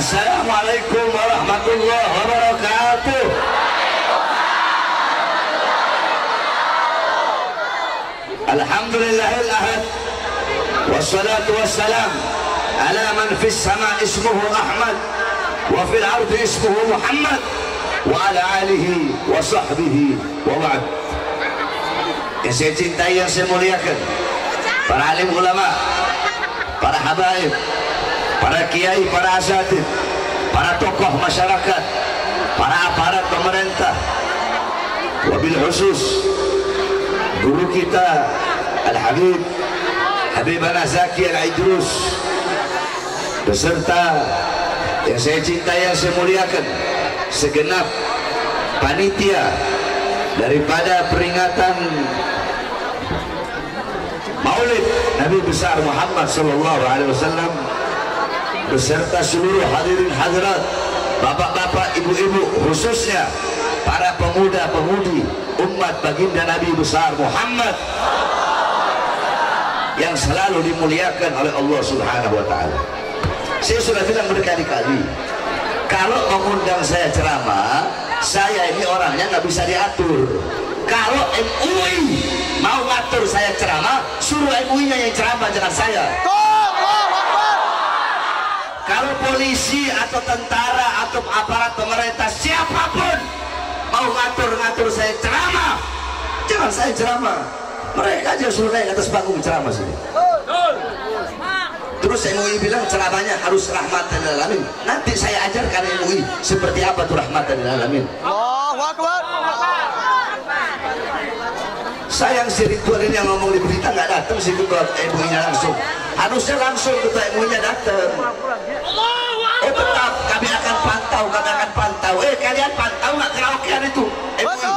Assalamualaikum warahmatullahi wabarakatuh. Alhamdulillahil ahad wassalatu wassalam ala man fis sama ismuhu Ahmad wa fil ardi ismuhu Muhammad wa ala alihi wa sahbihi wa ba'd. Yang saya cintai, yang saya muliakan, para alim ulama, para habaib, para kiai, para asatid, para tokoh masyarakat, para aparat pemerintah, wabil khusus guru kita Al-Habib Habibana Zaki Al-Idrus, beserta yang saya cintai, yang saya muliakan, segenap panitia daripada peringatan Maulid Nabi besar Muhammad sallallahu alaihi wasallam, beserta seluruh hadirin hadirat, bapak-bapak, ibu-ibu, khususnya para pemuda-pemudi umat baginda Nabi besar Muhammad yang selalu dimuliakan oleh Allah Subhanahu wa taala. Saya sudah bilang berkali-kali, kalau mengundang saya ceramah, saya ini orangnya nggak bisa diatur. Kalau MUI mau ngatur saya ceramah, suruh MUI-nya yang ceramah, jangan saya. Kalau polisi atau tentara atau aparat pemerintah siapapun mau ngatur saya ceramah, jangan saya ceramah. Mereka aja suruh naik atas panggung ceramah sini. Terus MUI bilang ceramahnya harus rahmatan lil alamin. Nanti saya ajarkan MUI seperti apa tuh rahmatan lil alamin. Allahu Akbar. Sayang si Ridwan ini yang ngomong di berita nggak datang sih ketua MUI-nya langsung. Harusnya langsung ketua MUI-nya datang. Oh tetap kami akan pantau, kami akan pantau. Kalian pantau nggak karaokean itu? MUI.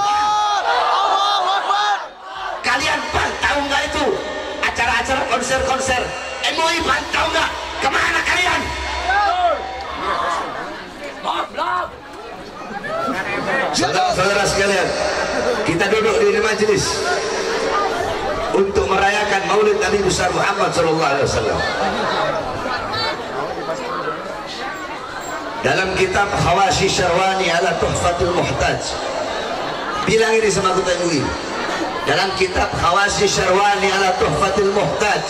Kalian pantau nggak itu acara-acara konser-konser? MUI pantau nggak? Kemana kalian? Saudara-saudara sekalian, kita duduk di majelis untuk merayakan Maulid Nabi besar Muhammad sallallahu alaihi wasallam. Dalam kitab Khawashi Syarwani ala Tuhfatul Muhtaj, bilang ini sama ketua MUI. Dalam kitab Khawashi Syarwani ala Tuhfatul Muhtaj,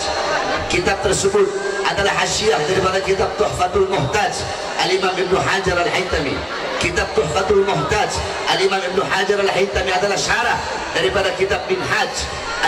kitab tersebut adalah hasyiah daripada kitab Tuhfatul Muhtaj Al-Imam Ibn Hajar Al-Haytami. Kitab Tuhfatul Muhtaj Al-Imam Ibn Hajar Al-Haytami adalah syarah daripada kitab Minhaj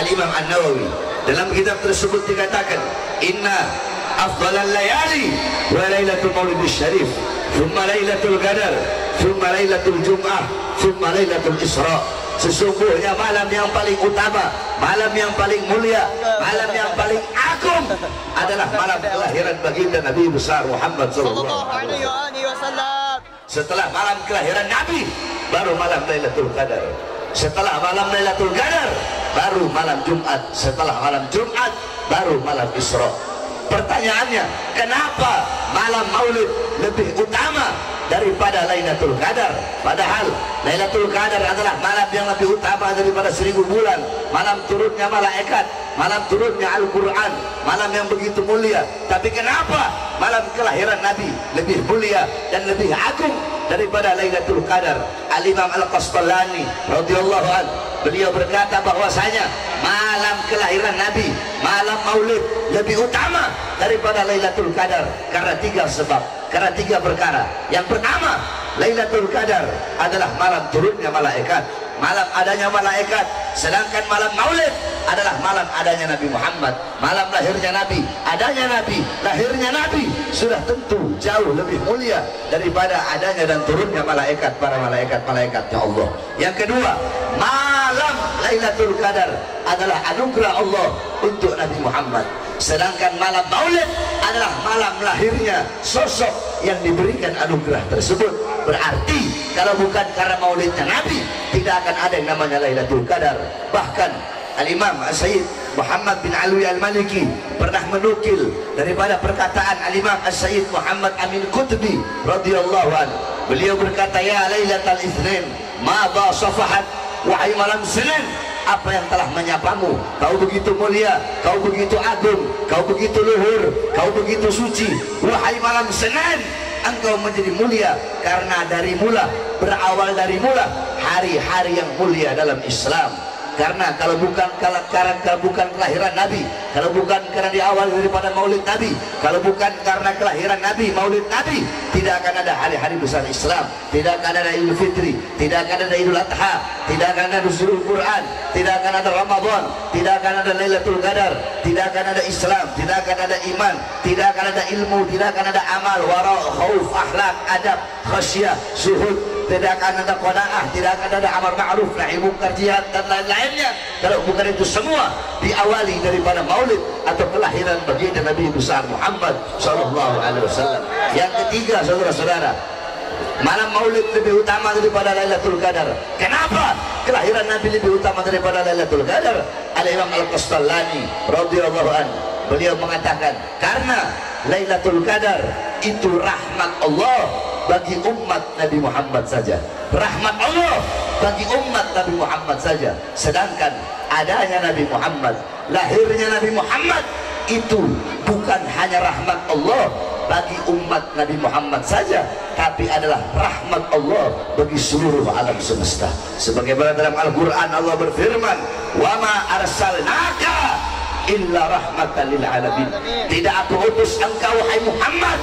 Al-Imam An-Nawawi. Dalam kitab tersebut dikatakan, inna afdalal layali wa lailatul maulidis syarif, thumma lailatul qadar, thumma lailatul jum'ah, thumma lailatul isra. Sesungguhnya malam yang paling utama, malam yang paling mulia, malam yang paling agung adalah malam kelahiran baginda Nabi besar Muhammad sallallahu alaihi wasallam. Setelah malam kelahiran Nabi, baru malam Lailatul Qadar. Setelah malam Lailatul Qadar, baru malam Jumat. Setelah malam Jumat, baru malam Isra. Pertanyaannya, kenapa malam Maulid lebih utama daripada Lailatul Qadar? Padahal Lailatul Qadar adalah malam yang lebih utama daripada 1000 bulan. Malam turunnya malaikat, malam turunnya Al-Quran, malam yang begitu mulia. Tapi kenapa malam kelahiran Nabi lebih mulia dan lebih agung daripada Lailatul Qadar? Al-Imam Al-Qastalani radhiyallahu anhu, beliau berkata bahwasanya malam kelahiran Nabi, malam Maulid lebih utama daripada Lailatul Qadar karena 3 sebab, karena 3 perkara. Yang pertama, Lailatul Qadar adalah malam turunnya malaikat, malam adanya malaikat. Sedangkan malam Maulid adalah malam adanya Nabi Muhammad, malam lahirnya Nabi, adanya Nabi, lahirnya Nabi sudah tentu jauh lebih mulia daripada adanya dan turunnya malaikat, para malaikat-malaikatnya Allah. Yang kedua, malam Lailatul Qadar adalah anugerah Allah untuk Nabi Muhammad. Sedangkan malam Maulid adalah malam lahirnya sosok yang diberikan anugerah tersebut. Berarti kalau bukan karena maulidnya Nabi, tidak akan ada yang namanya Lailatul Qadar. Bahkan Al-Imam As-Sayyid Muhammad bin Alwi Al-Maliki pernah menukil daripada perkataan Al-Imam As-Sayyid Muhammad Amin Qutbi radhiyallahu anhu. Beliau berkata, ya Lailatul Itsnin ma ba safahat, wahai malam Senin, apa yang telah menyapamu? Kau begitu mulia, kau begitu agung, kau begitu luhur, kau begitu suci. Wahai malam Senin, engkau menjadi mulia karena dari mula, berawal dari mula hari-hari yang mulia dalam Islam. Karena kalau bukan kelahiran Nabi, kalau bukan karena di awal daripada Maulid Nabi, kalau bukan karena kelahiran Nabi, Maulid Nabi, tidak akan ada hari-hari besar Islam, tidak akan ada Idul Fitri, tidak akan ada Idul Adha, tidak akan ada Nuzulul Quran, tidak akan ada Ramadan, tidak akan ada Lailatul Qadar, tidak akan ada Islam, tidak akan ada iman, tidak akan ada ilmu, tidak akan ada amal, wara, khauf, akhlak, adab, khasyah, zuhud, tidak akan ada qanaah, tidak akan ada amar ma'ruf, nahi munkar, jihad dan lain-lainnya. Kalau bukan itu semua diawali daripada Maulid atau kelahiran baginda Nabi besar Muhammad sallallahu alaihi wasallam. Yang ketiga, saudara-saudara, malam Maulid lebih utama daripada Lailatul Qadar. Kenapa? Kelahiran Nabi lebih utama daripada Lailatul Qadar. Al-Imam Al-Qastallani radhiyallahu anhu, beliau mengatakan, karena Lailatul Qadar itu rahmat Allah bagi umat Nabi Muhammad saja, rahmat Allah bagi umat Nabi Muhammad saja. Sedangkan adanya Nabi Muhammad, lahirnya Nabi Muhammad itu bukan hanya rahmat Allah bagi umat Nabi Muhammad saja, tapi adalah rahmat Allah bagi seluruh alam semesta. Sebagaimana dalam Al-Quran Allah berfirman, wa ma arsalnaka illa rahmatan lil alamin. Tidak aku utus engkau wahai Muhammad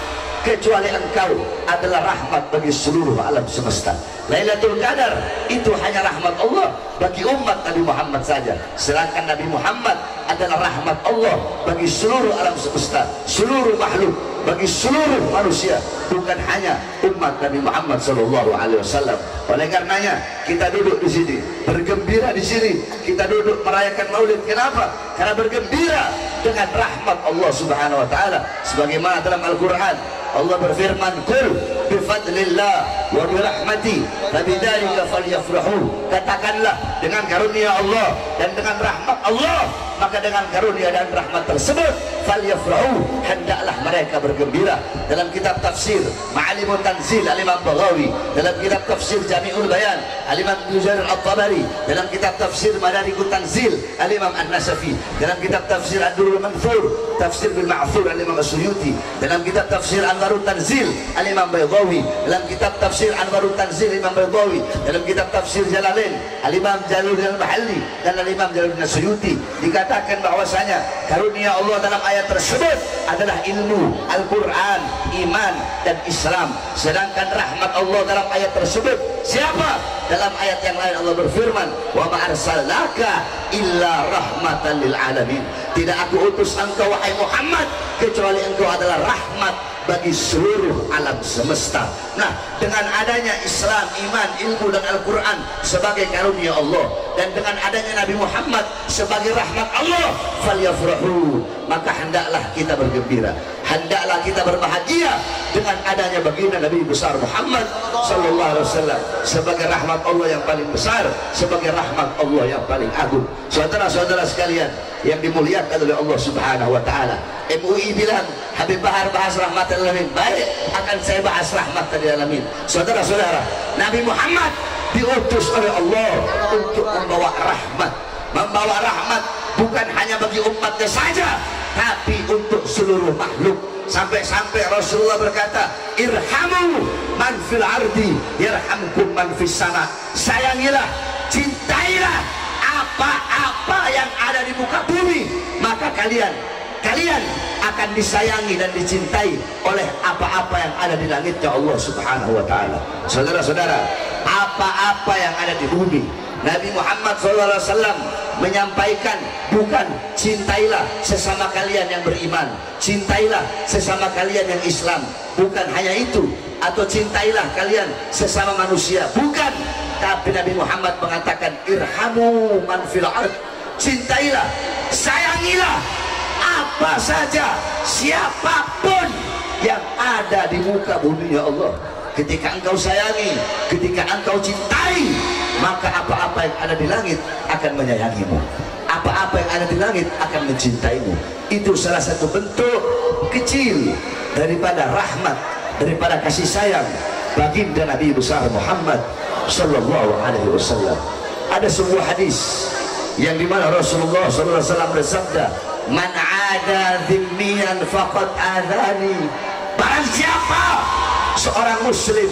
kecuali engkau adalah rahmat bagi seluruh alam semesta. Lailatul Qadar itu hanya rahmat Allah bagi umat Nabi Muhammad saja, sedangkan Nabi Muhammad adalah rahmat Allah bagi seluruh alam semesta, seluruh makhluk, bagi seluruh manusia, bukan hanya umat Nabi Muhammad sallallahu alaihi wasallam. Oleh karenanya kita duduk di sini, bergembira di sini, kita duduk merayakan Maulid. Kenapa? Karena bergembira dengan rahmat Allah Subhanahu wa taala. Sebagaimana dalam Al-Qur'an Allah berfirman, "Qul bi fadlillah wa bi rahmati fabidzalika falyafrahu." Katakanlah, dengan karunia Allah dan dengan rahmat Allah, maka dengan karunia dan rahmat tersebut falyafrahu, hendaklah mereka bergembira. Dalam kitab tafsir Ma'alimut Tanzil Al-Imam Baghawi, dalam kitab tafsir Jami'ul Bayan Al-Imam Ibnu Jarir At-Tabari, dalam kitab tafsir Madarikut Tanzil Al-Imam An-Nasafi, dalam kitab tafsir Ad-Durrul Manthur Tafsir bil Ma'thur Al-Imam As-Suyuti, dalam kitab tafsir Anwarut Tanzil Al-Imam Baydawi, dalam kitab tafsir Anwarut Tanzil Imam Baydawi, dalam kitab tafsir Jalalain Al-Imam Jalaluddin Al-Mahalli dan Al-Imam Jalaluddin As-Suyuti, dikatakan bahwasanya karunia Allah dalam ayat tersebut adalah ilmu, Al-Quran, iman dan Islam. Sedangkan rahmat Allah dalam ayat tersebut siapa? Dalam ayat yang lain Allah berfirman, wa ma arsalnaka illa rahmatan lil alamin. Tidak aku utus engkau wahai Muhammad kecuali engkau adalah rahmat bagi seluruh alam semesta. Nah, dengan adanya Islam, iman, ilmu dan Al-Quran sebagai karunia Allah, dan dengan adanya Nabi Muhammad sebagai rahmat Allah, falyafrahu, maka hendaklah kita bergembira, hendaklah kita berbahagia dengan adanya baginda Nabi besar Muhammad sallallahu alaihi wasallam sebagai rahmat Allah yang paling besar, sebagai rahmat Allah yang paling agung. Saudara-saudara sekalian yang dimuliakan oleh Allah Subhanahu wa taala, MUI bilang Habib Bahar bahas rahmatan lil alamin, baik, akan saya bahas rahmatan lil alamin. Saudara-saudara, Nabi Muhammad diutus oleh Allah untuk membawa rahmat bukan hanya bagi umatnya saja, tapi untuk seluruh makhluk. Sampai-sampai Rasulullah berkata, irhamu man fil ardi yarhamkum man fis sama. Sayangilah, cintailah apa-apa yang ada di muka bumi, maka kalian akan disayangi dan dicintai oleh apa-apa yang ada di langitnya Allah Subhanahu wa taala. Saudara-saudara, apa-apa yang ada di bumi, Nabi Muhammad SAW menyampaikan bukan cintailah sesama kalian yang beriman, cintailah sesama kalian yang Islam, bukan hanya itu, atau cintailah kalian sesama manusia, bukan. Tapi Nabi Muhammad mengatakan irhamu man fil ard, cintailah, sayangilah apa saja, siapapun yang ada di muka bumi ya Allah. Ketika engkau sayangi, ketika engkau cintai, maka apa-apa yang ada di langit akan menyayangimu, apa-apa yang ada di langit akan mencintaimu. Itu salah satu bentuk kecil daripada rahmat, daripada kasih sayang baginda Nabi besar Muhammad sallallahu alaihi wasallam. Ada sebuah hadis yang dimana Rasulullah sallallahu alaihi wasallam bersabda, man ada dhimmiyan faqad adani, barang siapa seorang muslim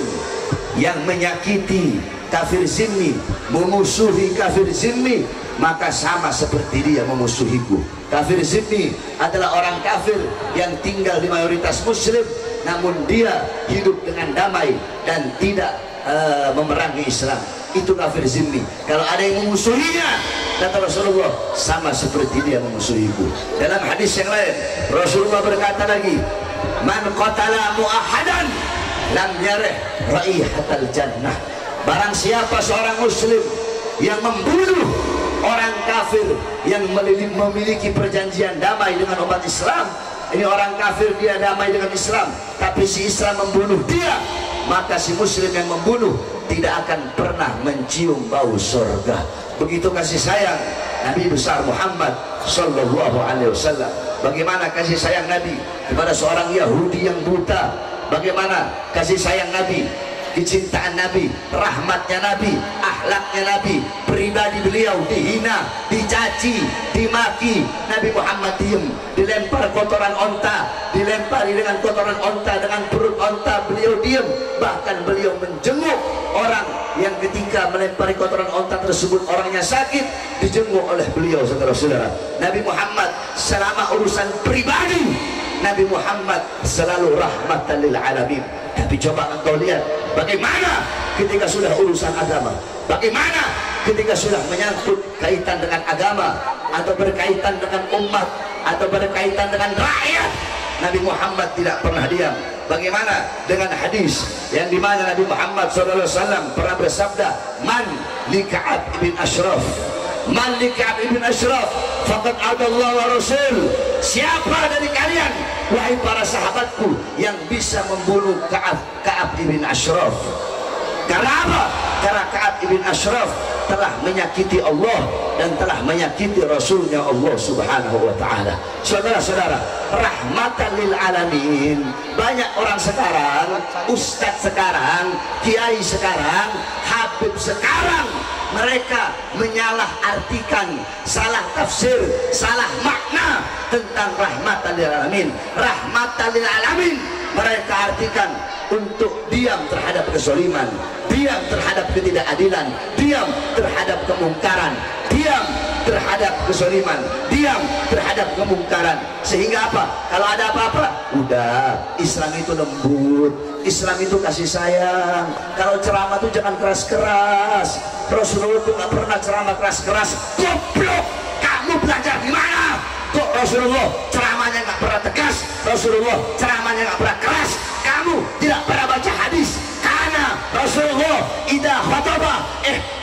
yang menyakiti kafir zimmi, memusuhi kafir zimmi, maka sama seperti dia memusuhiku. Kafir zimmi adalah orang kafir yang tinggal di mayoritas muslim, namun dia hidup dengan damai dan tidak memerangi Islam. Itu kafir zimmi. Kalau ada yang memusuhinya, kata Rasulullah, sama seperti dia memusuhiku. Dalam hadis yang lain Rasulullah berkata lagi, man qatala mu'ahadan lam yarih raihatal jannah. Barang siapa seorang muslim yang membunuh orang kafir yang memiliki perjanjian damai dengan umat Islam, ini orang kafir dia damai dengan Islam, tapi si Islam membunuh dia, maka si muslim yang membunuh tidak akan pernah mencium bau surga. Begitu kasih sayang Nabi besar Muhammad sallallahu alaihi wasallam. Bagaimana kasih sayang Nabi kepada seorang Yahudi yang buta? Bagaimana kasih sayang Nabi, kecintaan Nabi, rahmatnya Nabi, akhlaknya Nabi, pribadi beliau dihina, dicaci, dimaki, Nabi Muhammad diem, dilempar kotoran onta, dilempari dengan kotoran onta, dengan perut onta, beliau diem. Bahkan beliau menjenguk orang yang ketika melempari kotoran onta tersebut orangnya sakit, dijenguk oleh beliau, saudara-saudara. Nabi Muhammad selama urusan pribadi, Nabi Muhammad selalu rahmatan lil alamin. Tapi coba engkau lihat bagaimana ketika sudah urusan agama, bagaimana ketika sudah menyangkut kaitan dengan agama, atau berkaitan dengan umat, atau berkaitan dengan rakyat, Nabi Muhammad tidak pernah diam. Bagaimana dengan hadis yang dimana Nabi Muhammad SAW pernah bersabda, man li Ka'ab ibn Ashraf, man li Ka'ab ibn Ashraf faqad adallah wa rasul. Siapa dari kalian, wahai para sahabatku, yang bisa membunuh Ka'ab ibn Ashraf? Karena apa? Karena Ka'ab ibn Ashraf telah menyakiti Allah dan telah menyakiti Rasulnya Allah subhanahu wa ta'ala. Saudara-saudara, rahmatan lil alamin. Banyak orang sekarang, ustadz sekarang, kiai sekarang, habib sekarang, mereka menyalahartikan, salah tafsir, salah makna tentang rahmatan lil alamin. Rahmatan lil alamin mereka artikan untuk diam terhadap kezaliman, diam terhadap ketidakadilan, diam terhadap kemungkaran, diam terhadap kezaliman, diam terhadap kemungkaran. Sehingga apa? Kalau ada apa-apa, udah, Islam itu lembut, Islam itu kasih sayang. Kalau ceramah itu jangan keras-keras. Rasulullah itu gak pernah ceramah keras-keras. Goblok, kamu belajar di mana? Kok Rasulullah ceramahnya gak pernah tegas, Rasulullah ceramahnya gak pernah keras? Kamu tidak pernah baca hadis. Karena Rasulullah idza khataba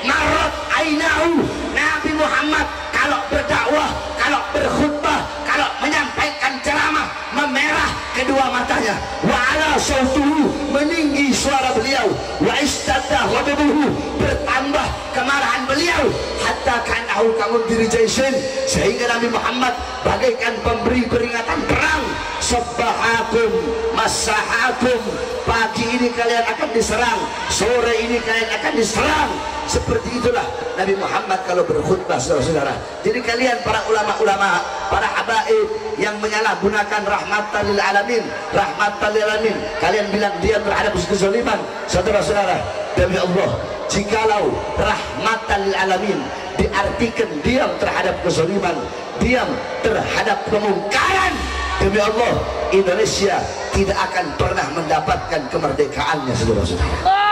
marrat ainahu. Nabi Muhammad kalau berdakwah, kalau berkhutbah, kalau menyampaikan ceramah, memerah kedua matanya. Wa ala sautuhu, meninggi suara beliau. Wa istadda ghadabuhu, bertambah kemarahan beliau. Hatta kanahu kamun dirijaisin, sehingga Nabi Muhammad bagaikan pemberi peringatan perang. Sabbahakum masahakum, pagi ini kalian akan diserang, sore ini kalian akan diserang. Seperti itulah Nabi Muhammad kalau berkhutbah, saudara-saudara. Jadi kalian para ulama-ulama, para habaib yang menyalahgunakan rahmatan lil alamin, rahmatan lil alamin, kalian bilang diam terhadap kezaliman. Saudara-saudara, demi Allah, jikalau rahmatan lil alamin diartikan diam terhadap kezaliman, diam terhadap kemungkaran, demi Allah, Indonesia tidak akan pernah mendapatkan kemerdekaannya, saudara-saudara.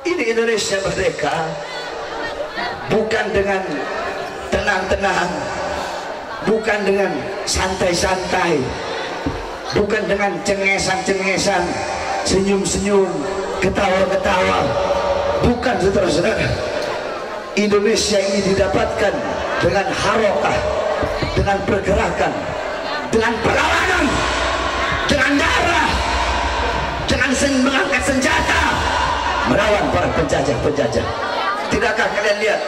Ini Indonesia merdeka bukan dengan tenang-tenang, bukan dengan santai-santai, bukan dengan cengesan-cengesan, senyum-senyum, ketawa-ketawa. Bukan, saudara-saudara. Indonesia ini didapatkan dengan harokah, dengan pergerakan, dengan perlawanan, dengan darah, dengan mengangkat senjata, melawan para penjajah-penjajah. Tidakkah kalian lihat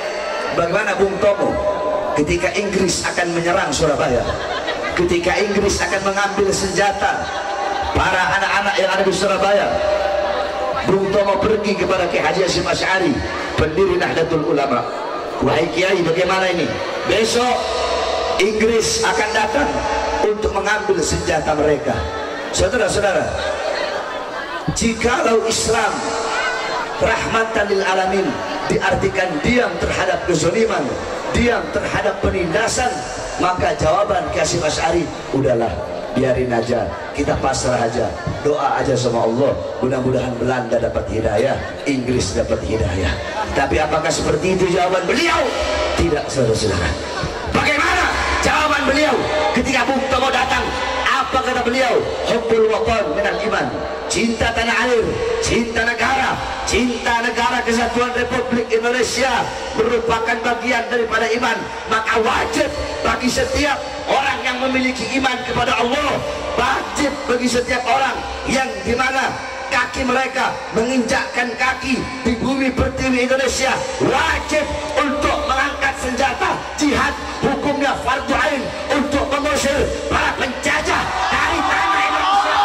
bagaimana Bung Tomo ketika Inggris akan menyerang Surabaya, ketika Inggris akan mengambil senjata para anak-anak yang ada di Surabaya, Bung Tomo pergi kepada Ki Haji Hasyim Asy'ari, pendiri Nahdlatul Ulama. Wahai Kiai, bagaimana ini? Besok Inggris akan datang untuk mengambil senjata mereka. Saudara-saudara, jikalau Islam rahmatan lil alamin diartikan diam terhadap kezaliman, diam terhadap penindasan, maka jawaban Hasyim Asy'ari, udahlah biarin aja, kita pasrah aja, doa aja sama Allah, mudah-mudahan Belanda dapat hidayah, Inggris dapat hidayah. Tapi apakah seperti itu jawaban beliau? Tidak, saudara-saudara. Bagaimana jawaban beliau ketika Bung Tomo datang? Apa kata beliau? Hubbul watan minal iman, cinta tanah air, cinta negara kesatuan Republik Indonesia merupakan bagian daripada iman. Maka wajib bagi setiap orang yang memiliki iman kepada Allah, wajib bagi setiap orang yang dimana kaki mereka menginjakkan kaki di bumi pertiwi Indonesia, wajib untuk mengangkat senjata jihad, hukumnya fardu ain, untuk mengusir para penjajah dari tanah Indonesia.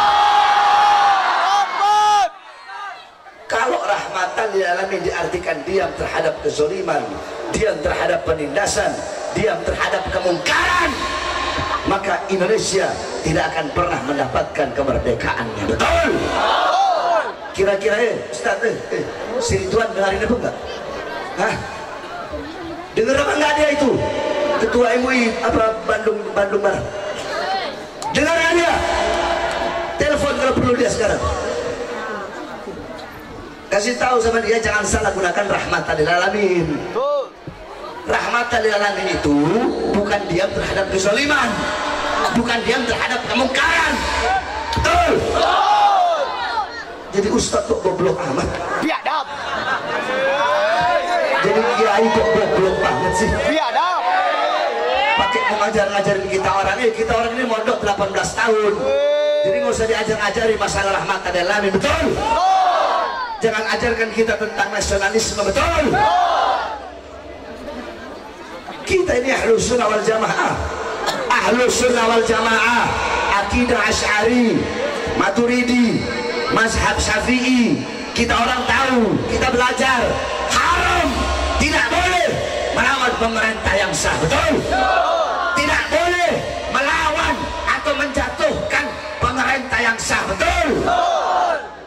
Kalau rahmatan lil alamin diartikan diam terhadap kezaliman, diam terhadap penindasan, diam terhadap kemungkaran, maka Indonesia tidak akan pernah mendapatkan kemerdekaannya. Betul? Kira-kira Ustaz, si Ridwan dengarin apa enggak? Hah? Dengar apa enggak dia itu? Ketua MUI apa Bandung Barat. Dengar enggak dia? Telepon kalau perlu dia sekarang. Kasih tahu sama dia jangan salah gunakan rahmatan lil alamin. Rahmatan lil alamin itu bukan diam terhadap kezaliman, bukan diam terhadap kemungkaran. Betul? Jadi ustaz kok goblok amat? Biadab. Jadi kiai kok goblok banget sih? Biadab. Pakai mengajar-ngajarin kita orang ini mondok 18 tahun. Jadi nggak usah diajar-ajari masalah rahmatan lil alamin. Betul? Jangan ajarkan kita tentang nasionalisme. Betul? Kita ini Ahlus Sunnah wal Jamaah. Ahlus Sunnah wal Jamaah, akidah Asy'ari, Maturidi, mazhab Syafi'i. Kita orang tahu, kita belajar, haram, tidak boleh melawan pemerintah yang sah. Betul? Tidak boleh melawan atau menjatuhkan pemerintah yang sah. Betul?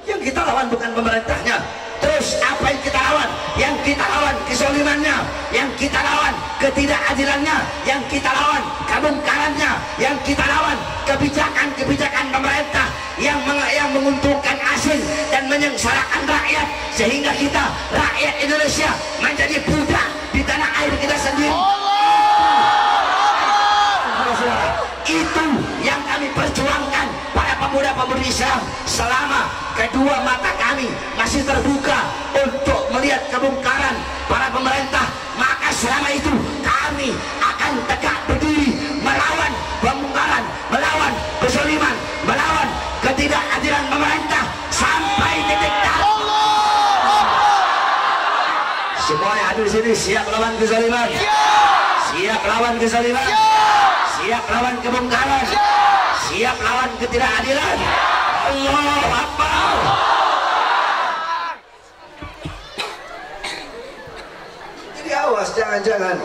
Yang kita lawan bukan pemerintahnya. Terus apa yang kita lawan? Yang kita lawan kezalimannya, yang kita lawan ketidakadilannya, yang kita lawan kemungkarannya, yang kita lawan kebijakan-kebijakan pemerintah yang menguntungkan asing dan menyengsarakan rakyat, sehingga kita rakyat Indonesia menjadi budak di tanah air kita sendiri. Itu yang kami perjuangkan, para pemuda-pemudi Islam, selama kedua mata kami masih terbuka untuk melihat kemungkaran para pemerintah. Maka selama itu kami akan tegak berdiri melawan kemungkaran, melawan kezaliman, melawan ketidakadilan pemerintah sampai titik darah. Semua yang ada di sini siap lawan kezaliman, siap lawan kezaliman, siap lawan kemungkaran, siap lawan ketidakadilan. Allahu Akbar. Jadi awas, jangan-jangan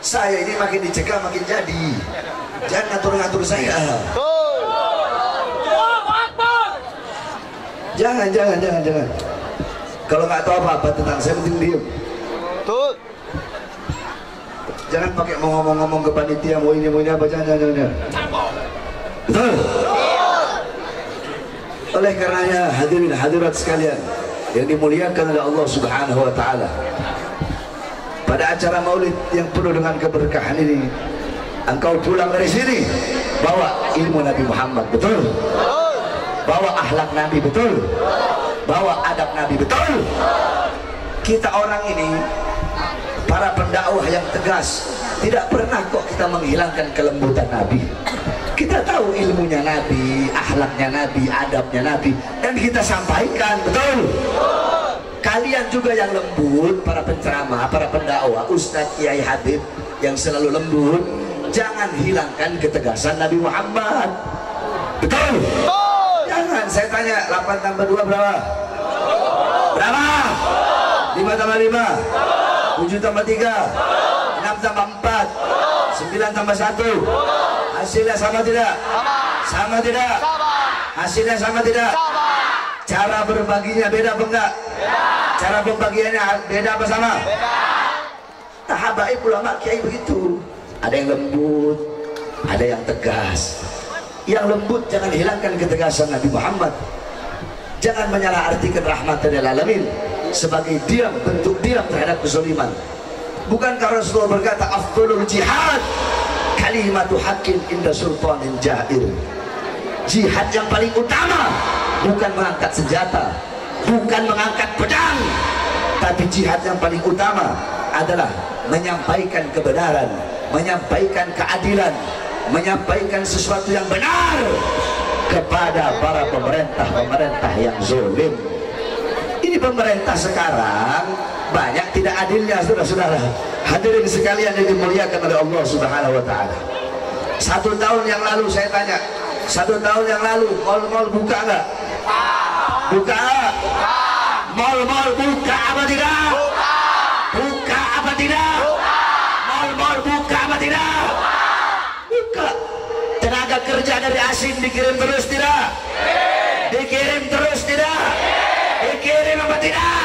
saya ini makin dicegah makin jadi. Jangan ngatur-ngatur saya. Jangan. Kalau nggak tahu apa-apa tentang saya, penting diem. Jangan pakai mau ngomong-ngomong ke panitia mau ini apa, jangan. Betul? Oleh karenanya hadirin hadirat sekalian yang dimuliakan oleh Allah Subhanahu wa taala, pada acara Maulid yang penuh dengan keberkahan ini, engkau pulang dari sini bawa ilmu Nabi Muhammad. Betul? Bawa akhlak Nabi. Betul? Bawa adab Nabi. Betul? Kita orang ini para pendakwah yang tegas, tidak pernah kok kita menghilangkan kelembutan Nabi. Kita tahu ilmunya Nabi, akhlaknya Nabi, adabnya Nabi, dan kita sampaikan. Betul? Kalian juga yang lembut, para penceramah, para pendakwah, Ustadz Kiai Habib yang selalu lembut, jangan hilangkan ketegasan Nabi Muhammad. Betul? Jangan. Saya tanya, 8 tambah 2 berapa? Berapa? 5 tambah 5? 7 tambah 3, 6 tambah 4, 9 tambah 1, Hasilnya sama tidak? Sama tidak? Hasilnya sama tidak? Cara berbaginya beda apa enggak? Cara pembagiannya beda apa sama? Nah, habaib ulama kiai begitu. Ada yang lembut, ada yang tegas. Yang lembut jangan hilangkan ketegasan Nabi Muhammad. Jangan menyalahartikan rahmatan lil alamin sebagai diam, bentuk diam terhadap kezaliman. Bukankah Rasulullah berkata afdhalul jihad kalimatu haqqin inda sultanin jair. Jihad yang paling utama bukan mengangkat senjata, bukan mengangkat pedang, tapi jihad yang paling utama adalah menyampaikan kebenaran, menyampaikan keadilan, menyampaikan sesuatu yang benar kepada para pemerintah yang zalim. Ini pemerintah sekarang banyak tidak adilnya, saudara-saudara. Hadirin sekalian yang dimuliakan oleh Allah Subhanahu wa taala. 1 tahun yang lalu saya tanya, 1 tahun yang lalu mal-mal buka enggak? Buka. Mal-mal buka apa tidak? Buka apa tidak? Mal-mal buka apa tidak? Buka. Tenaga kerja dari asing dikirim terus tidak? Dikirim terus tidak? Dikirim apa tidak?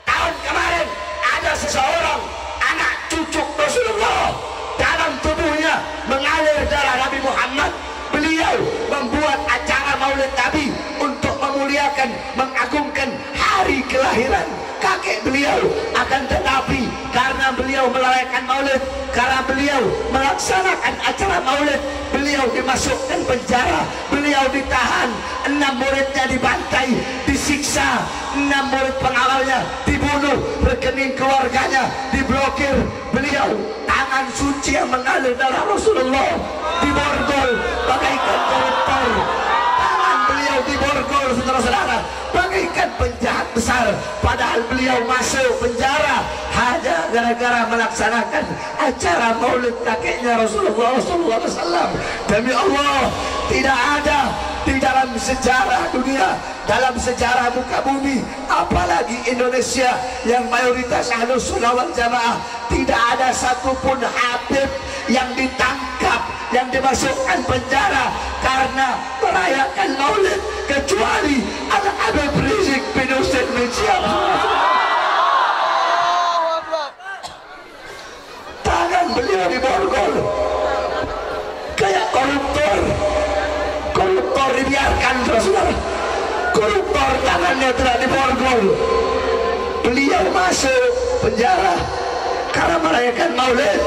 Tahun kemarin ada seseorang anak cucu Rasulullah dalam tubuhnya mengalir darah Nabi Muhammad. Beliau membuat acara Maulid Nabi untuk memuliakan, mengagungkan hari kelahiran kakek beliau. Akan tetapi karena beliau merayakan Maulid, karena beliau melaksanakan acara Maulid, beliau dimasukkan penjara, beliau ditahan, 6 muridnya dibantai, disiksa, 6 murid pengawalnya dibunuh, rekening keluarganya diblokir, beliau tangan suci yang mengalir darah Rasulullah diborgol bagaikan koruptor, tangan beliau diborgol, saudara-saudara, bagaikan penjahat besar, padahal beliau masuk penjara hanya gara-gara melaksanakan acara Maulid kakeknya Rasulullah SAW. Demi Allah, tidak ada di dalam sejarah dunia, dalam sejarah muka bumi, apalagi Indonesia yang mayoritas Ahlus Sunnah wal Jamaah, tidak ada satupun habib yang ditangkap, yang dimasukkan penjara karena merayakan Maulid, kecuali Al-Habib Rizik bin Husain bin Syihab. Tangan beliau diborgol kayak koruptor. Koruptor dibiarkan, saudara. Koruptor tangannya telah diborgol. Beliau masuk penjara karena merayakan Maulid,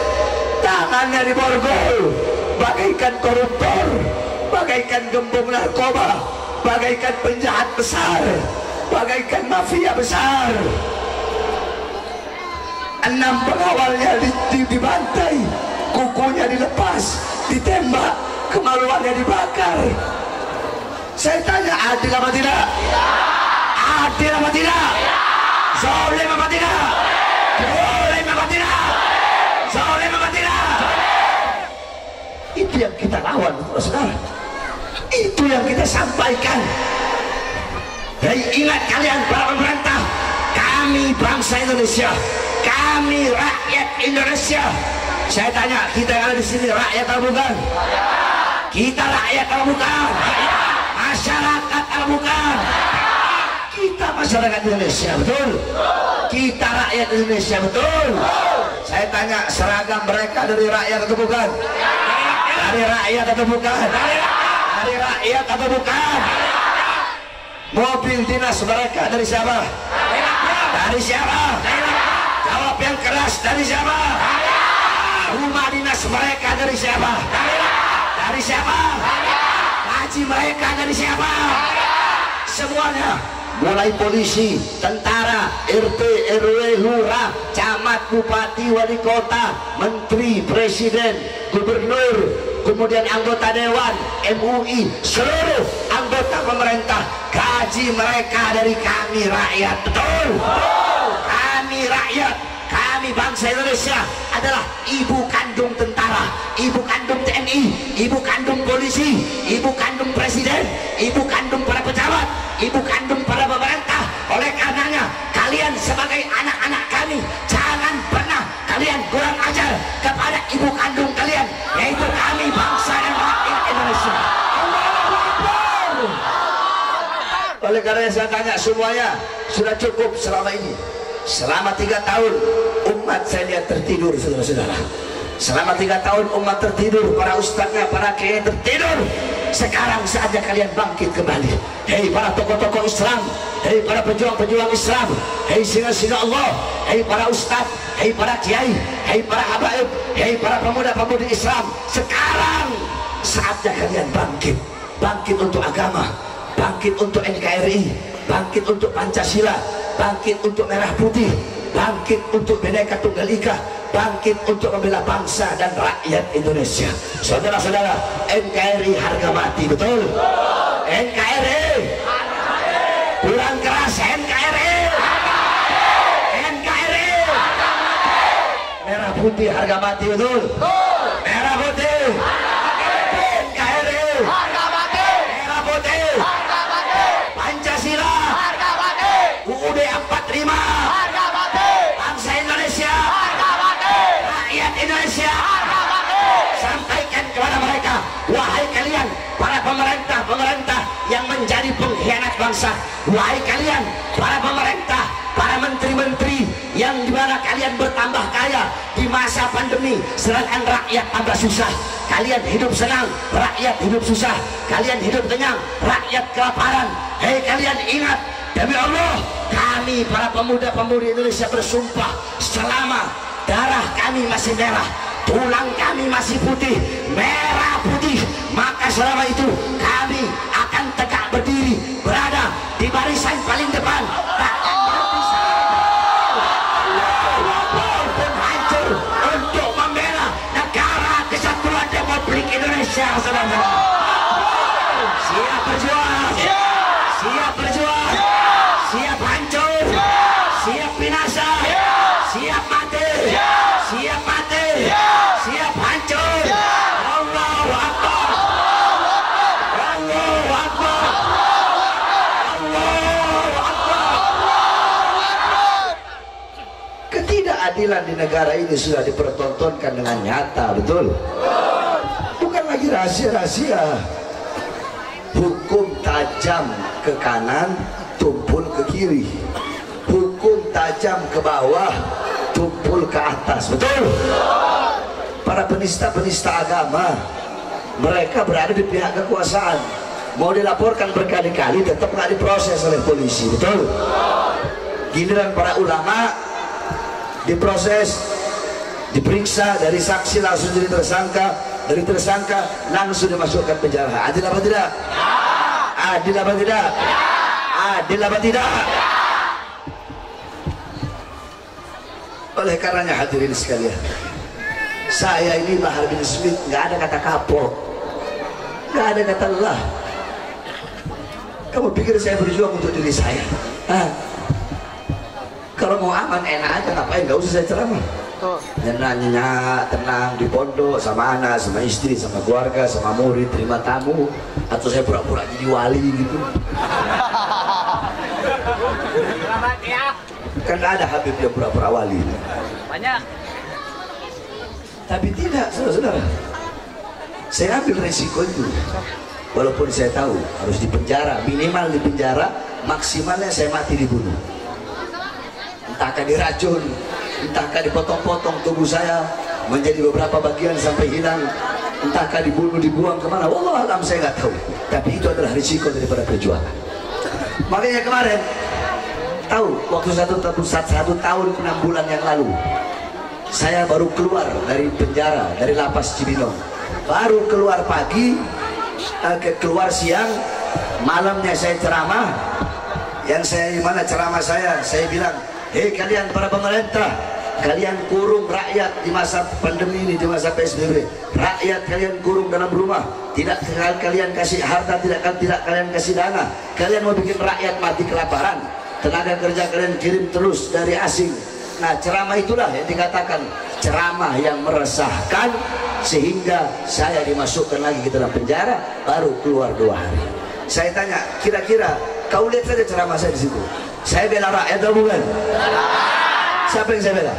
tangannya diborgol bagaikan koruptor, bagaikan gembong narkoba, bagaikan penjahat besar, bagaikan mafia besar. 6 pengawalnya dibantai, kukunya dilepas, ditembak, kemaluannya dibakar. Saya tanya, adil apa tidak? Adil apa tidak? Zalim apa tidak? Zalim apa tidak? Zalim apa tidak? Itu yang kita lawan, saudara. Itu yang kita sampaikan. Dan ingat kalian para pemerintah, kami bangsa Indonesia, kami rakyat Indonesia. Saya tanya, kita yang ada di sini rakyat atau bukan? Kita rakyat atau bukan? Masyarakat atau bukan? Kita masyarakat Indonesia, betul? Kita rakyat Indonesia, betul? Saya tanya, seragam mereka dari rakyat atau bukan? Dari rakyat atau bukan? Dari rakyat atau bukan? Mobil dinas mereka dari siapa? Dari siapa? Jawab yang keras, dari siapa? Rumah dinas mereka dari siapa? Dari siapa? Haji mereka dari siapa? Semuanya, mulai polisi, tentara, RT, RW, lurah, camat, bupati, wali kota, menteri, presiden, gubernur, kemudian anggota dewan, MUI, seluruh anggota pemerintah, gaji mereka dari kami rakyat, betul? Kami rakyat, kami bangsa Indonesia adalah ibu kandung tentara, ibu kandung TNI, ibu kandung polisi, ibu kandung presiden, ibu kandung para pejabat, ibu kandung para pemerintah. Oleh karenanya, kalian sebagai anak-anak kami, jangan pernah kalian kurang ajar kepada ibu kandung kalian, yaitu kami saudara saya tanya semuanya, sudah cukup selama ini? Selama 3 tahun umat saya lihat tertidur, saudara-saudara. Selama 3 tahun umat tertidur, para ustadznya, para kiai tertidur. Sekarang saatnya kalian bangkit kembali. Hei para tokoh-tokoh Islam, hei para pejuang-pejuang Islam, hei singa-singa Allah, hei para ustadz, hei para kiai, hei para habaib, hei para pemuda-pemudi Islam. Sekarang saatnya kalian bangkit. Bangkit untuk agama, bangkit untuk NKRI, bangkit untuk Pancasila, bangkit untuk Merah Putih, bangkit untuk Bhinneka Tunggal Ika, bangkit untuk membela bangsa dan rakyat Indonesia. Saudara-saudara, NKRI harga mati, betul? NKRI kurang keras, NKRI, NKRI Merah Putih harga mati, betul? Merah Putih, NKRI Merah Putih, Pancasila, UUD 45, bangsa Indonesia, rakyat Indonesia. Sampaikan kepada mereka, wahai kalian para pemerintah yang menjadi pengkhianat bangsa, wahai kalian para pemerintah, para menteri-menteri yang dimana kalian bertambah kaya di masa pandemi, sedangkan rakyat tambah susah. Kalian hidup senang, rakyat hidup susah. Kalian hidup kenyang, rakyat kelaparan. Hei kalian ingat, demi Allah, kami para pemuda-pemudi Indonesia bersumpah, selama darah kami masih merah, tulang kami masih putih, merah putih, maka selama itu kami akan tegak berdiri, berada di barisan paling depan, takkan walaupun hancur untuk membela negara kesatuan Republik Indonesia. Saudara, siap berjuang, siap berjuang, siap hancur, siap binasa, siap mati, siap mati, siap hancur. Allahu Akbar, Allahu Akbar, Allahu Akbar. Ketidakadilan di negara ini sudah dipertontonkan dengan nyata, betul? Bukan lagi rahasia-rahasia. Hukum tajam ke kanan, tumpul ke kiri. Hukum tajam ke bawah, tumpul ke atas, betul? Para penista-penista agama, mereka berada di pihak kekuasaan, mau dilaporkan berkali-kali tetap nggak diproses oleh polisi, betul? Giliran para ulama diproses, diperiksa, dari saksi langsung jadi tersangka, dari tersangka langsung dimasukkan penjara. Adil apa tidak? Adil apa tidak? Adil apa tidak? Oleh karenanya hadirin sekalian, saya ini Bahar bin Smith, nggak ada kata kapok, nggak ada kata lelah. Kamu pikir saya berjuang untuk diri saya? Kalau mau aman enak aja, ngapain? Nggak usah saya ceramah. Nyenyak, tenang di pondok sama anak, sama istri, sama keluarga, sama murid, terima tamu, atau saya pura-pura jadi wali gitu. Kan ada Habib yang pura-pura wali. Banyak. Tapi tidak, saudara-saudara. Saya ambil resiko itu. Walaupun saya tahu harus dipenjara, minimal dipenjara, maksimalnya saya mati dibunuh. Entahkah diracun, entahkah dipotong-potong tubuh saya menjadi beberapa bagian sampai hilang, entahkah dibunuh, dibuang kemana, wallah alam, saya nggak tahu. Tapi itu adalah risiko daripada perjuangan. Makanya kemarin tahu, waktu satu tahun 6 bulan yang lalu, saya baru keluar dari penjara, dari lapas Cibinong. Baru keluar pagi, keluar siang, malamnya saya ceramah. Yang saya gimana ceramah saya bilang, hei kalian para pemerintah, kalian kurung rakyat di masa pandemi ini, di masa PSBB. Rakyat kalian kurung dalam rumah, tidak kalian kasih harta, tidak kalian kasih dana. Kalian mau bikin rakyat mati kelaparan, tenaga kerja kalian kirim terus dari asing. Nah, ceramah itulah yang dikatakan ceramah yang meresahkan, sehingga saya dimasukkan lagi ke dalam penjara, baru keluar 2 hari. Saya tanya, kira-kira kau lihat saja ceramah saya di situ, saya bela rakyat atau bukan? Siapa yang saya bela?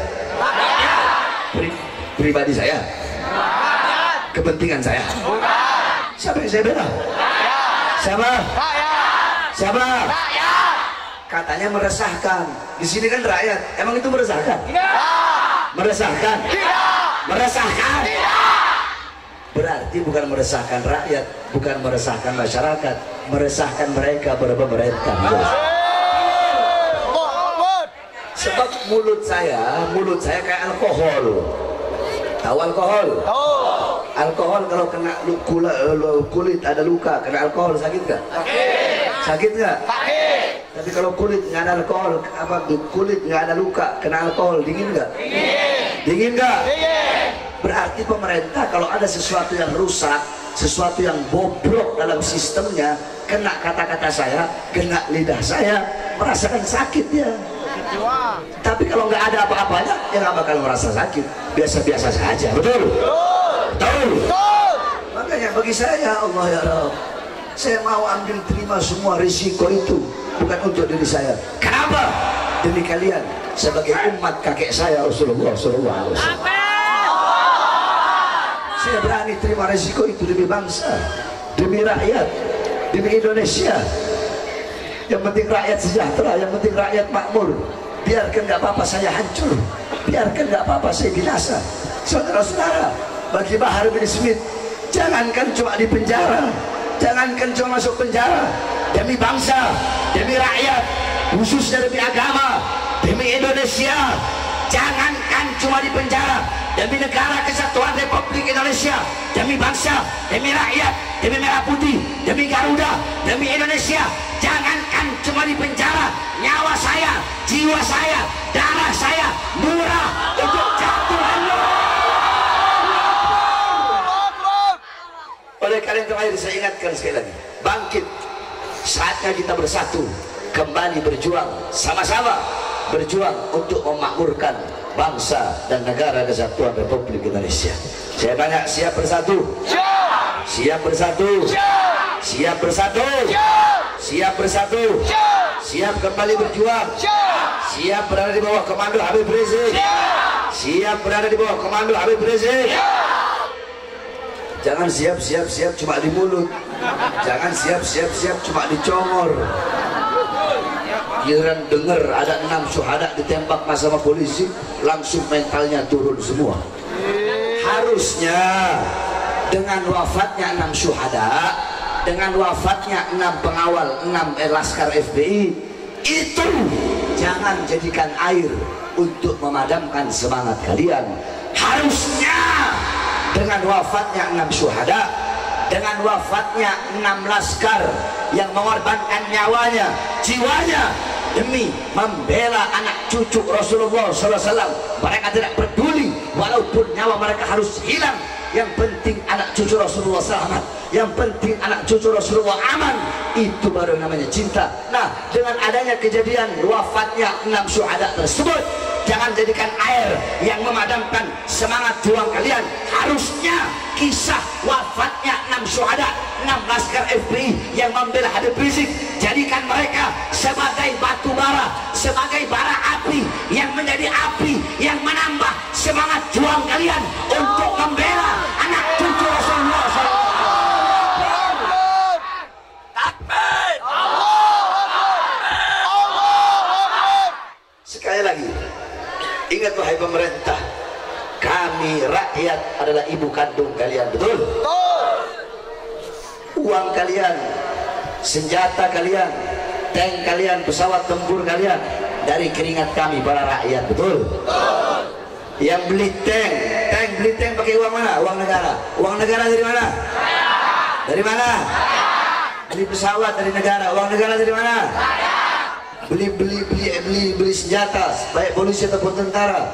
Pribadi saya? Kepentingan saya? Siapa yang saya bela? Siapa? Siapa? Rakyat. Katanya meresahkan. Di sini kan rakyat. Emang itu meresahkan? Tidak. Meresahkan? Tidak. Meresahkan? Tidak. Berarti bukan meresahkan rakyat, bukan meresahkan masyarakat, meresahkan mereka berpemerintah. Sebab mulut saya kayak alkohol. Tahu alkohol? Alkohol kalau kena kulit ada luka, kena alkohol sakit nggak? Sakit nggak? Tapi kalau kulit nggak ada alkohol, kulit nggak ada luka, kena alkohol dingin nggak? Dingin nggak? Berarti pemerintah kalau ada sesuatu yang rusak, sesuatu yang bobrok dalam sistemnya, kena kata-kata saya, kena lidah saya, merasakan sakit ya. Tapi kalau nggak ada apa-apanya, ya nggak bakal merasa sakit, biasa-biasa saja. Betul? Betul. Makanya bagi saya, ya Allah ya Rabb, saya mau ambil terima semua risiko itu, bukan untuk diri saya. Kenapa? Demi kalian sebagai umat kakek saya Rasulullah SAW. Saya berani terima risiko itu demi bangsa, demi rakyat, demi Indonesia. Yang penting rakyat sejahtera, yang penting rakyat makmur. Biarkan nggak apa-apa saya hancur, biarkan nggak apa-apa saya binasa. Saudara-saudara, bagi Bahar bin Smith, jangankan cuma di penjara, jangankan cuma masuk penjara, demi bangsa, demi rakyat, khususnya demi agama, demi Indonesia. Jangankan cuma di penjara, demi negara kesatuan Republik Indonesia, demi bangsa, demi rakyat, demi Merah Putih, demi Garuda, demi Indonesia. Jangankan cuma di penjara, nyawa saya, jiwa saya, darah saya murah untuk jatuh. Oleh kalian terakhir saya ingatkan sekali lagi, bangkit, saatnya kita bersatu, kembali berjuang, sama-sama berjuang untuk memakmurkan bangsa dan negara kesatuan Republik Indonesia. Saya tanya, siap bersatu? Siap. Siap bersatu? Siap. Siap bersatu? Siap. Siap bersatu? Siap. Siap kembali berjuang? Siap. Siap berada di bawah komando Habib Rizik? Siap. Siap berada di bawah komando Habib Rizik? Siap. Jangan siap cuma di mulut. Jangan siap cuma dicongor. Giliran dengar ada 6 syuhada ditembak sama polisi, langsung mentalnya turun semua. Harusnya dengan wafatnya 6 syuhada, dengan wafatnya 6 pengawal, 6 laskar FBI, itu jangan jadikan air untuk memadamkan semangat kalian. Harusnya dengan wafatnya 6 syuhada, dengan wafatnya 6 laskar yang mengorbankan nyawanya, jiwanya demi membela anak cucu Rasulullah SAW, mereka tidak peduli walaupun nyawa mereka harus hilang. Yang penting anak cucu Rasulullah selamat, yang penting anak cucu Rasulullah aman. Itu baru namanya cinta. Nah, dengan adanya kejadian wafatnya 6 syuhada tersebut, jangan jadikan air yang memadamkan semangat juang kalian. Harusnya kisah wafatnya 6 syuhada, 6 laskar FBI yang membela Habib Rizik, jadikan mereka sebagai batu bara, sebagai bara api yang menjadi api yang menambah semangat juang kalian untuk membela anak cucu Rasulullah SAW. Sekali lagi, ingat wahai pemerintah, kami rakyat adalah ibu kandung kalian, betul? Uang kalian, senjata kalian, tank kalian, pesawat tempur kalian dari keringat kami para rakyat, betul? Yang beli beli tank pakai uang mana? Uang negara. Uang negara dari mana? Dari mana? Beli pesawat dari negara. Uang negara dari mana? Beli senjata, baik polisi ataupun tentara.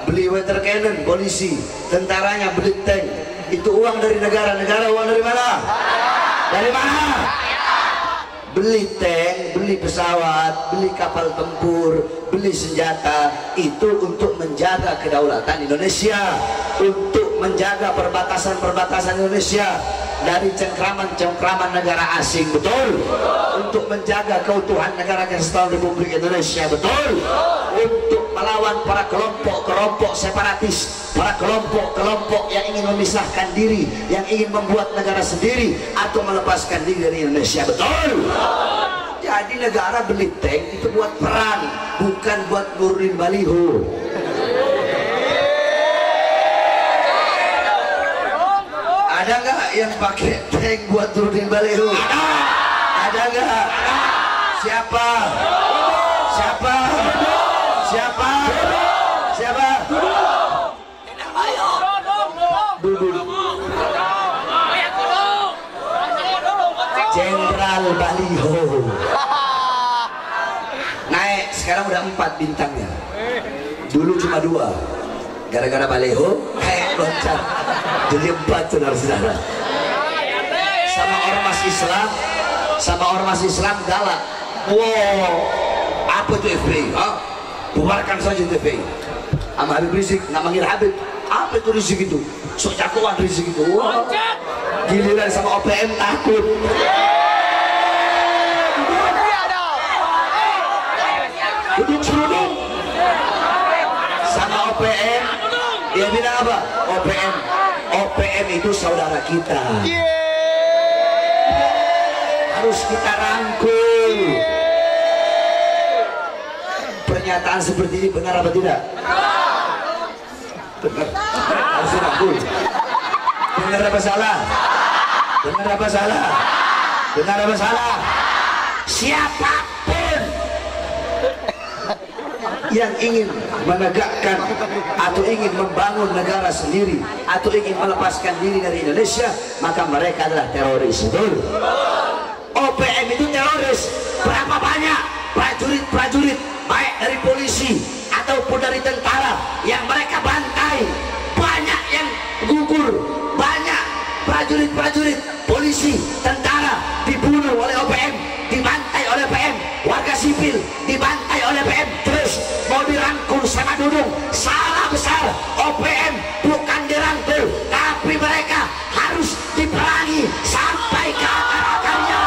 Beli water cannon, polisi, tentaranya beli tank. Itu uang dari negara. Negara uang dari mana? Dari mana? Beli tank, beli pesawat, beli kapal tempur, beli senjata, itu untuk menjaga kedaulatan Indonesia, untuk menjaga perbatasan-perbatasan Indonesia dari cengkraman-cengkraman negara asing, betul? Untuk menjaga keutuhan negara kesatuan Republik Indonesia, betul? Untuk melawan para kelompok-kelompok separatis, para kelompok-kelompok yang ingin memisahkan diri, yang ingin membuat negara sendiri atau melepaskan diri dari Indonesia, betul? Jadi negara beli tank itu buat perang, bukan buat nurunin baliho. Ada nggak yang pakai tank buat turunin baliho? Ada nggak? Siapa? Siapa? Siapa? Siapa? Jenderal Baliho. Naik, sekarang udah 4 bintangnya. Dulu cuma 2. Gara-gara Baliho, kayak loncat. Jadi 4 saudara-saudara. Sama ormas Islam galak. Wow, apa itu FPI? Bubarkan saja FPI. Sama Habib Rizik, nggak manggil Habib. Apa itu Rizik itu? Sok jagoan Rizik itu. Wow. Giliran sama OPM takut. Duduk seruduk. Sama OPM, dia bilang apa? OPM itu saudara kita. Harus kita rangkul. Pernyataan seperti ini benar apa tidak? Benar. Harus dirangkul. Benar apa salah? Benar apa salah? Benar apa salah? Siapapun yang ingin menegakkan atau ingin membangun negara sendiri atau ingin melepaskan diri dari Indonesia, maka mereka adalah teroris. Betul? OPM itu teroris. Berapa banyak prajurit-prajurit baik dari polisi ataupun dari tentara yang mereka bantai, banyak yang gugur, banyak prajurit-prajurit polisi, tentara dibunuh oleh OPM, dibantai oleh OPM, warga sipil dibantai oleh OPM, terus mau dirangkul sama Dudung. Salah besar. OPM bukan dirangkul, tapi mereka harus diperangi sampai ke akar-akarnya.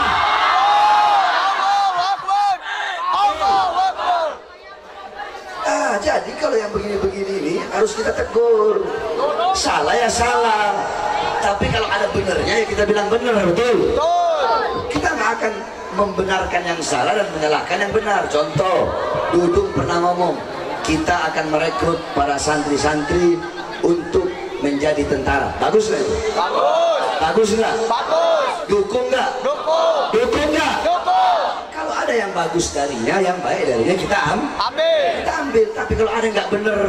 Jadi kalau yang begini-begini ini harus kita tegur. Salah ya salah, tapi kalau ada benernya ya kita bilang benar. Betul? Kita nggak akan membenarkan yang salah dan menyalahkan yang benar. Contoh, Dudung pernah ngomong, kita akan merekrut para santri-santri untuk menjadi tentara. Bagus nggak itu? Bagus. Bagus nggak? Bagus. Dukung nggak? Dukung. Dukung nggak? Dukung. Kalau ada yang bagus darinya, yang baik darinya, kita ambil. Kita ambil. Tapi kalau ada yang nggak bener,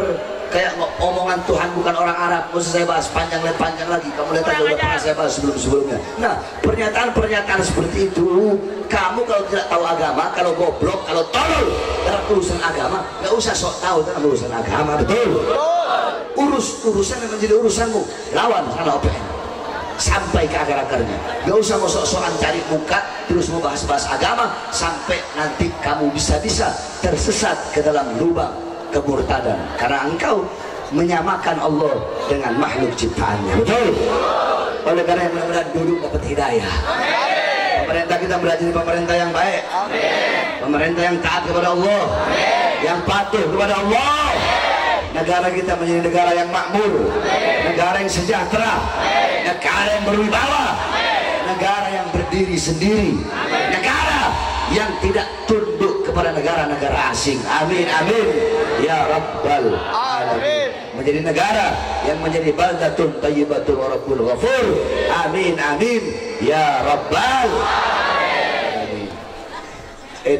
kayak omongan Tuhan bukan orang Arab, mesti saya bahas panjang lagi. Kamu lihat aja udah pernah saya bahas sebelumnya. Nah, pernyataan-pernyataan seperti itu, kamu kalau tidak tahu agama, kalau goblok, kalau tolol dalam urusan agama, nggak usah sok tahu dalam urusan agama. Betul? Urusan yang menjadi urusanmu, lawan sama OPM sampai ke akar-akarnya. Gak usah mau sok-sokan cari muka terus mau bahas-bahas agama sampai nanti kamu bisa-bisa tersesat ke dalam lubang kemurtadan karena engkau menyamakan Allah dengan makhluk ciptaannya. Betul? Oleh karena yang mudah-mudahan Dudung dapat hidayah. Pemerintah kita menjadi pemerintah yang baik, pemerintah yang taat kepada Allah, yang patuh kepada Allah. Negara kita menjadi negara yang makmur, negara yang sejahtera, negara yang berwibawa, negara yang berdiri sendiri, negara yang tidak tunduk kepada negara-negara asing. Amin, amin ya rabbal alamin. Menjadi negara yang menjadi baldatun thayyibatun wa rabbul ghafur. Amin, amin ya rabbal alamin.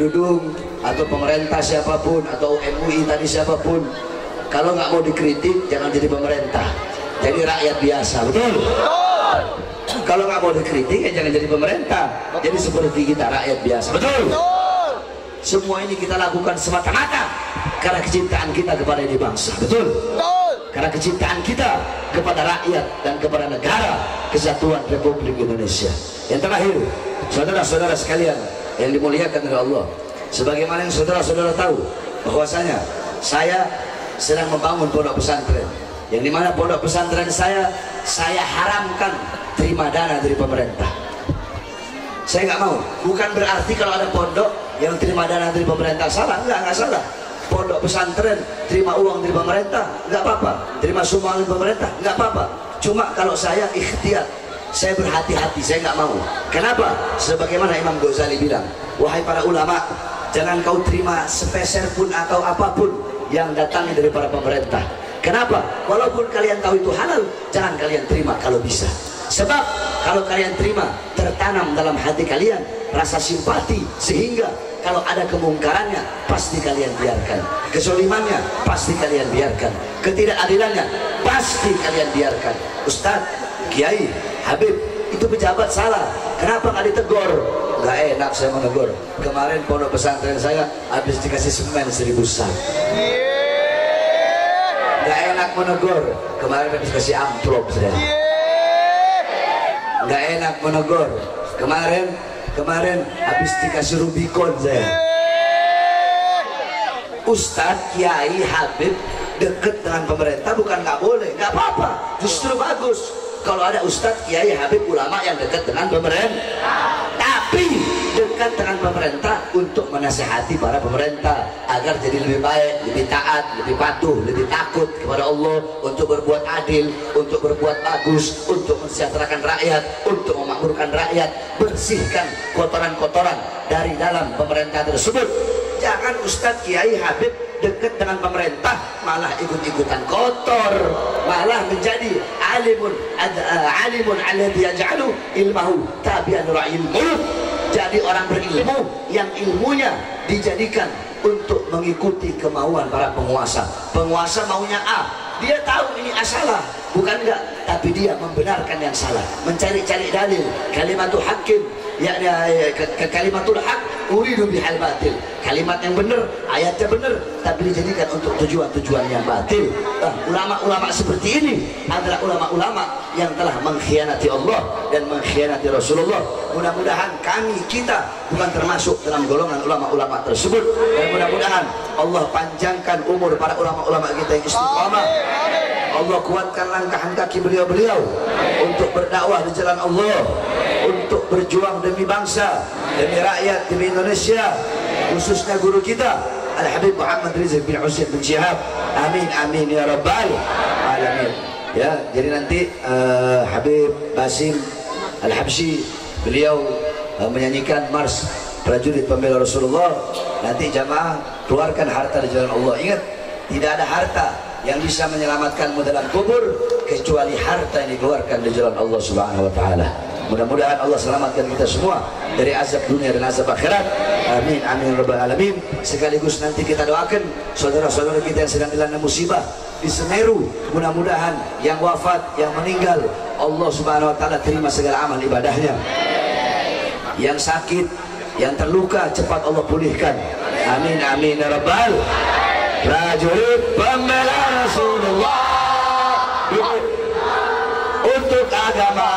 Dudung atau pemerintah siapapun atau MUI tadi siapapun, kalau nggak mau dikritik jangan jadi pemerintah, jadi rakyat biasa. Betul? Kalau nggak mau dikritik ya jangan jadi pemerintah, jadi seperti kita rakyat biasa. Betul? Semua ini kita lakukan semata-mata karena kecintaan kita kepada ini bangsa. Betul? Karena kecintaan kita kepada rakyat dan kepada negara kesatuan Republik Indonesia. Yang terakhir, saudara-saudara sekalian yang dimuliakan oleh Allah, sebagaimana yang saudara-saudara tahu bahwasanya saya sedang membangun pondok pesantren, yang dimana pondok pesantren saya haramkan terima dana dari pemerintah. Saya nggak mau. Bukan berarti kalau ada pondok yang terima dana dari pemerintah salah, nggak salah. Pondok pesantren terima uang dari pemerintah nggak apa-apa, terima sumbangan dari pemerintah nggak apa-apa. Cuma kalau saya ikhtiar Saya berhati-hati, saya nggak mau. Kenapa? Sebagaimana Imam Ghazali bilang, wahai para ulama, jangan kau terima sepeser pun atau apapun yang datang dari para pemerintah. Kenapa? Walaupun kalian tahu itu halal, jangan kalian terima kalau bisa. Sebab kalau kalian terima, tertanam dalam hati kalian rasa simpati, sehingga kalau ada kemungkarannya pasti kalian biarkan, kezalimannya pasti kalian biarkan, ketidakadilannya pasti kalian biarkan. Ustadz, Kiai, Habib, itu pejabat salah, kenapa nggak ditegur? Nggak enak saya menegur. Kemarin pondok pesantren saya habis dikasih semen 1000 sak. Nggak enak menegur. Kemarin habis kasih amplop saya. Nggak enak menegur. Kemarin habis dikasih Rubicon saya. Ustadz, Kiai, Habib deket dengan pemerintah bukan nggak boleh, nggak apa-apa, justru bagus kalau ada Ustadz, Kiai, Habib, ulama yang dekat dengan pemerintah. Tapi dekat dengan pemerintah untuk menasihati para pemerintah agar jadi lebih baik, lebih taat, lebih patuh, lebih takut kepada Allah, untuk berbuat adil, untuk berbuat bagus, untuk mensejahterakan rakyat, untuk memakmurkan rakyat, bersihkan kotoran-kotoran dari dalam pemerintah tersebut. Jangan Ustadz, Kiai, Habib dekat dengan pemerintah malah ikut-ikutan kotor, malah menjadi alimun alladhi yaj'alu ilmahu tabi'an ra'il muluk. Jadi orang berilmu yang ilmunya dijadikan untuk mengikuti kemauan para penguasa. Penguasa maunya A, dia tahu ini A salah, bukan enggak, tapi dia membenarkan yang salah, mencari-cari dalil, kalimatul hakim, yakni kalimatul haq uridu bihal batil, kalimat yang benar, ayatnya benar, tapi dijadikan untuk tujuan-tujuan yang batil. Ulama-ulama seperti ini adalah ulama-ulama yang telah mengkhianati Allah dan mengkhianati Rasulullah. Mudah-mudahan kita bukan termasuk dalam golongan ulama-ulama tersebut, dan mudah-mudahan Allah panjangkan umur para ulama-ulama kita yang istiqamah. Allah kuatkan langkah kaki beliau-beliau untuk berdakwah di jalan Allah, untuk berjuang demi bangsa, demi rakyat, demi Indonesia, khususnya guru kita Al-Habib Muhammad Rizq bin Husain bin Syihab. Amin amin ya rabbal alamin. Ya, jadi nanti Habib Basim Al-Habsyi beliau menyanyikan mars prajurit pembela Rasulullah. Nanti jamaah keluarkan harta di jalan Allah. Ingat, tidak ada harta yang bisa menyelamatkanmu dalam kubur kecuali harta yang dikeluarkan di jalan Allah Subhanahu wa taala. Mudah-mudahan Allah selamatkan kita semua dari azab dunia dan azab akhirat. Amin amin rabbal alamin. Sekaligus nanti kita doakan saudara-saudara kita yang sedang dilanda musibah di Semeru. Mudah-mudahan yang wafat, yang meninggal, Allah Subhanahu wa taala terima segala amal ibadahnya. Yang sakit, yang terluka, cepat Allah pulihkan. Amin amin ya rabbal. Prajurit pembela Rasulullah untuk agama,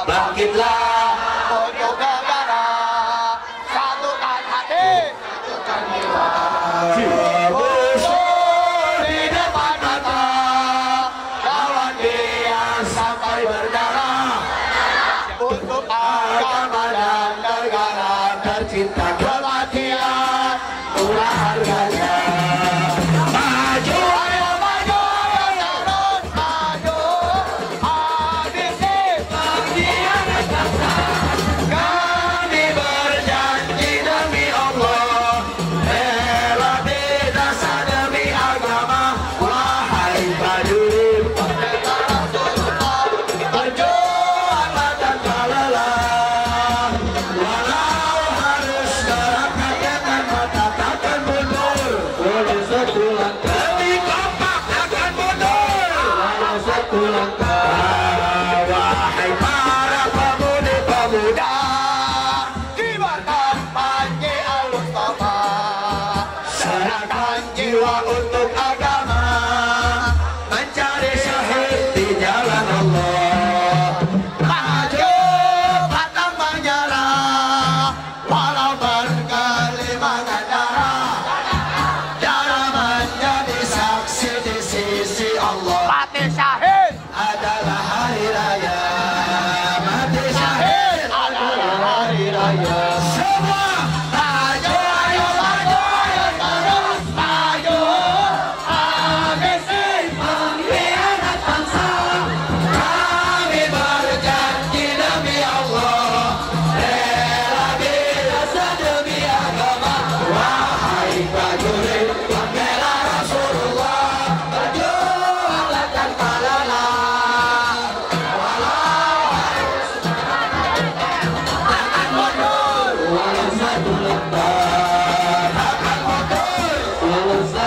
bangkitlah untuk negara, satukan hati, satukan jiwa. Musuh di depan mata, lawan dia sampai berdarah. Untuk agama dan negara tercinta, kematian murah harganya.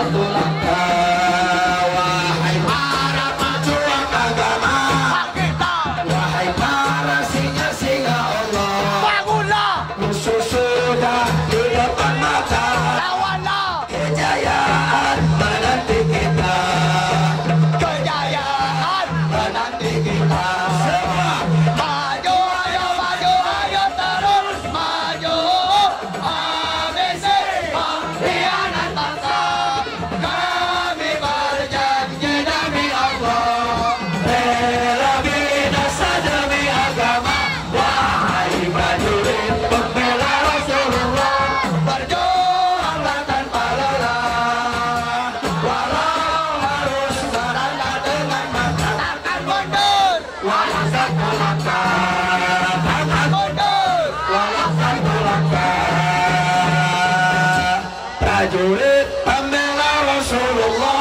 satu langkah. Wahai para pejuang agama, wahai para singa-singa Allah, Bangunlah, musuh sudah di depan mata, lawanlah, kejayaan menanti kita, kejayaan menanti kita. Semua maju, ayo terus maju. ABC pengkhianat bangsa, kami berjanji demi Allah, bela binasa demi agama. Wahai prajurit pembela Rasulullah, berjuanglah tanpa lelah, walau harus melangkah dengan mata. takkan mundur, Walau satu langkah, takkan mundur. walau satu langkah. Prajurit pembela Rasulullah,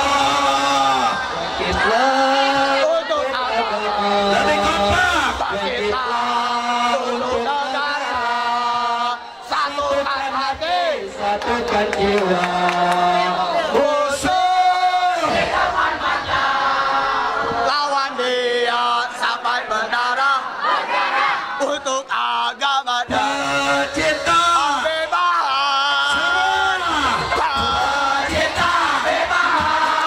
Untuk agama, lebih kompak. bangkitlah untuk negara, satukan hati, Satukan jiwa. musuh lawan dia sampai berdarah untuk agama dan Cinta bebas. Cinta bebas.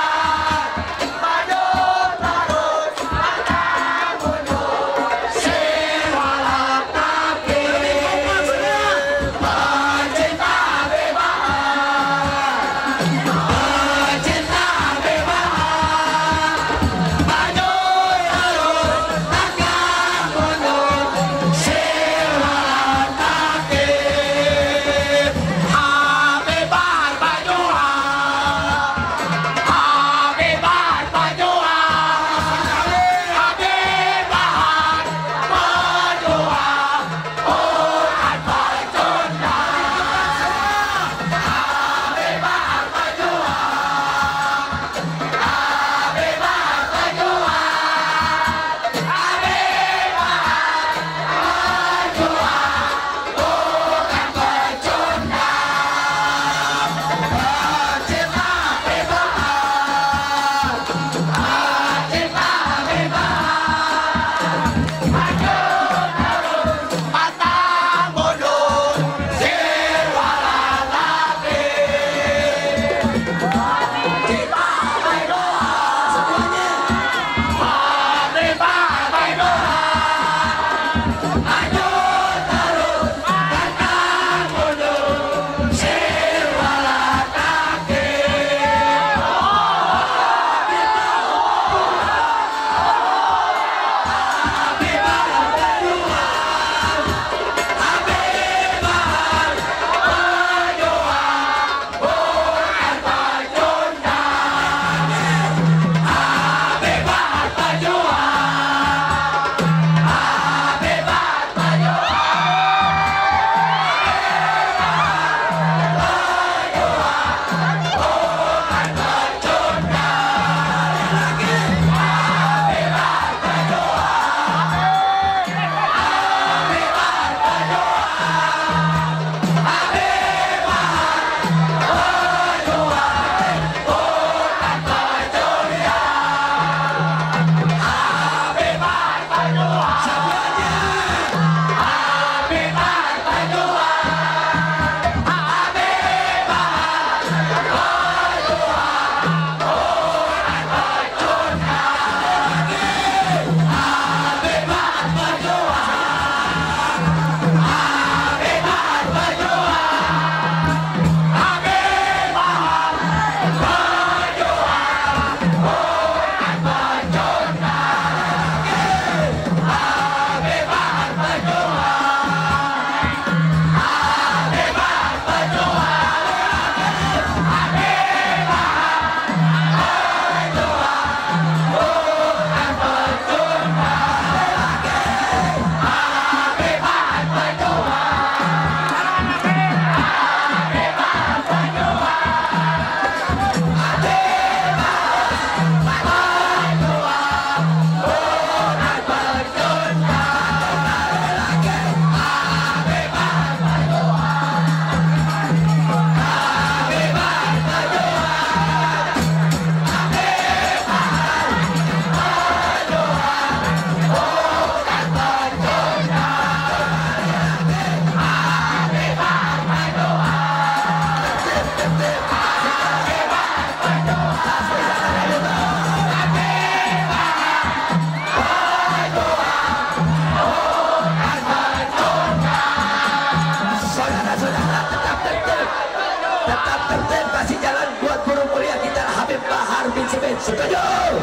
Setuju.